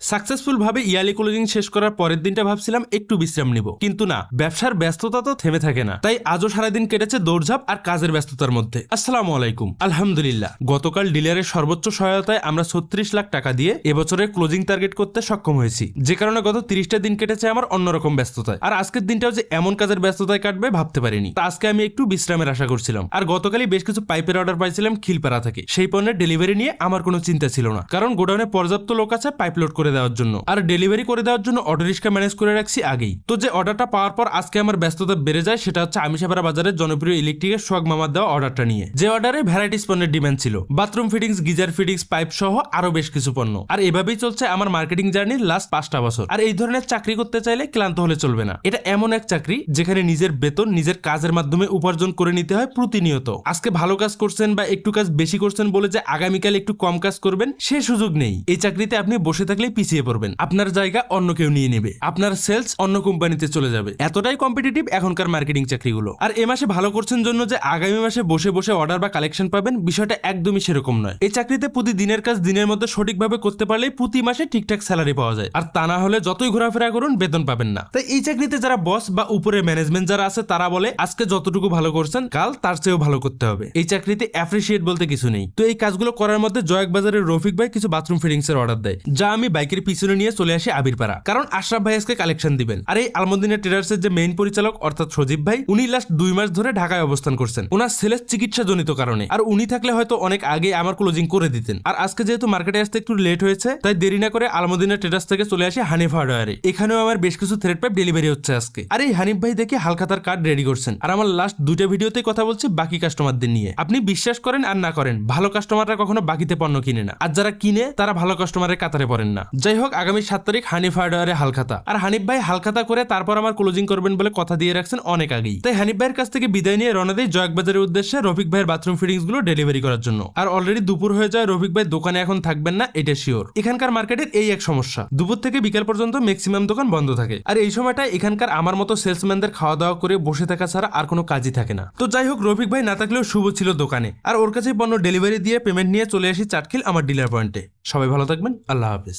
Successful ভাবে yearly closing শেষ করার পরের দিনটা ভাবছিলাম একটু বিশ্রাম নিব, কিন্তু না, ব্যবসার ব্যস্ততা তো থেমে থাকে না। তাই আজও সারাদিন কেটেছে দৌড়ঝাঁপ আর কাজের ব্যস্ততার মধ্যে। আসসালামু আলাইকুম। আলহামদুলিল্লাহ, গতকাল ডিলারের সর্বোচ্চ সহায়তায় আমরা 36 লাখ টাকা দিয়ে এবছরের ক্লোজিং টার্গেট করতে সক্ষম হয়েছি, যে কারণে গত 30টা দিন কেটেছে আমার অন্যরকম ব্যস্ততায়। আর আজকের দিনটাও যে এমন কাজের ব্যস্ততায় কাটবে ভাবতে পারিনি। তা আজকে আমি একটু বিশ্রামের আশা করছিলাম। আর গতকালই বেশ কিছু পাইপের অর্ডার পাইছিলাম খিলপাড়া থেকে। সেই পণ্যের ডেলিভারি নিয়ে আমার কোনো চিন্তা ছিল না, কারণ গোডাউনে পর্যাপ্ত লোক আছে পাইপ লোড করে দেওয়ার জন্য, আর ডেলিভারি করে দেওয়ার জন্য অটো রিক্সা ম্যানেজ করে রাখছি আগেই। তো যে অর্ডারটা পাওয়ার পর আজকে আমার ব্যস্ততা বেড়ে যায় সেটা হচ্ছে আমিষাপাড়া বাজারের জনপ্রিয় ইলেকট্রিকের সোহাগ মামার দেওয়া অর্ডারটা নিয়ে, যে অর্ডারে ভ্যারাইটিস পণ্যের ডিমান্ড ছিল, bathroom fittings, geyser fittings, pipe সহ আরো বেশ কিছু পণ্য। আর এভাবেই চলছে আমার মার্কেটিং জার্নির লাস্ট 5টা বছর। আর এই ধরনের চাকরি করতে চাইলে ক্লান্ত হলে চলবে না। এটা এমন এক চাকরি যেখানে নিজের বেতন নিজের কাজের মাধ্যমে উপার্জন করে নিতে হয় প্রতিনিয়ত। আজকে ভালো কাজ করছেন বা একটু কাজ বেশি করছেন বলে যে আগামীকাল একটু কম কাজ করবেন সে সুযোগ নেই। এই চাকরিতে আপনি বসে থাকলেই পিছিয়ে পড়বেন, আপনার জায়গা অন্য কেউ নিয়ে নেবে, আপনার সেলস অন্য কোম্পানিতে চলে যাবে। এতটাই কম্পিটিটিভ এখনকার মার্কেটিং চাকরিগুলো। আর এ মাসে ভালো করছেন জন্য যে আগামী মাসে বসে বসে অর্ডার বা কালেকশন পাবেন, বিষয়টা একদমই সেরকম নয়। এই চাকরিতে প্রতি দিনের কাজ দিনের মধ্যে সঠিকভাবে করতে পারলেই প্রতি মাসে ঠিকঠাক স্যালারি পাওয়া যায়। আর তা না হলে যতই ঘোরাফেরা করুন বেতন পাবেন না। তাই এই চাকরিতে যারা বস বা উপরে ম্যানেজমেন্ট যারা আছে তারা বলে আজকে যতটুকু ভালো করছেন কাল তার চেয়েও ভালো করতে হবে। এই চাকরিতে অ্যাপ্রিসিয়েট বলতে কিছু নেই। তো এই কাজগুলো করার মধ্যে জয়াক বাজারের রফিক ভাই কিছু বাথরুম ফিটিংস এর অর্ডার দেয়, যা আমি বাইকের পিছনে নিয়ে চলে আসি আবিরপাড়া, কারণ আশরাফ ভাই আজকে কালেকশন দিবেন। আর এই আলমদিনা ট্রেডার্স এর যে মেইন পরিচালক অর্থাৎ সজীব ভাই, উনি লাস্ট 2 মাস ধরে ঢাকায় অবস্থান করছেন ওনার ছেলের চিকিৎসা জনিত কারণে। আর উনি থাকলে হয়তো অনেক আগে আমার ক্লোজিং করে দিতেন। আর আজকে যেহেতু মার্কেটে আসতে একটু লেট হয়েছে, তাই দেরি না করে আলমদিনা ট্রেডার্স থেকে চলে আসি হানিফ হার্ডওয়্যারে। এখানেও আমার বেশ কিছু থ্রেড পাইপ ডেলিভারি হচ্ছে আজকে। আর এই হানিফ ভাই দেখে হালখাতার কার্ড রেডি করছেন। আর আমার লাস্ট 2টা ভিডিওতে কথা বলছি বাকি কাস্টমারদের নিয়ে। আপনি বিশ্বাস করেন আর না করেন, ভালো কাস্টমাররা কখনো বাকিতে পণ্য কিনে না, আর যারা কিনে তারা ভালো কাস্টমারের কাতারে পড়েন না। যাই হোক, আগামী 7 তারিখ হানিফ হার্ডওয়্যারে হালখাতা। আর হানিফ ভাই হালখাতা করে তারপর আমার ক্লোজিং করবেন বলে কথা দিয়ে রাখছেন অনেক আগেই। তাই হানিফ ভাইয়ের কাছ থেকে বিদায় নিয়ে রওনা দেই জয়াক বাজারের উদ্দেশ্যে রফিক ভাইয়ের বাথরুম ফিটিংস গুলো ডেলিভারি করার জন্য। আর অলরেডি দুপুর হয়ে যায়, রফিক ভাই দোকানে এখন থাকবেন না, এটা শিওর। এখানকার মার্কেটের এই এক সমস্যা, দুপুর থেকে বিকাল পর্যন্ত ম্যাক্সিমাম দোকান বন্ধ থাকে। আর এই সময়টা এখানকার আমার মতো সেলসম্যানদের খাওয়া দাওয়া করে বসে থাকা ছাড়া আর কোনো কাজই থাকে না। তো যাই হোক, রফিক ভাই না থাকলেও শুভ ছিল দোকানে, আর ওর কাছে পণ্য ডেলিভারি দিয়ে পেমেন্ট নিয়ে চলে আসি চাটখিল আমার ডিলার পয়েন্টে। সবাই ভালো থাকবেন, আল্লাহ হাফেজ।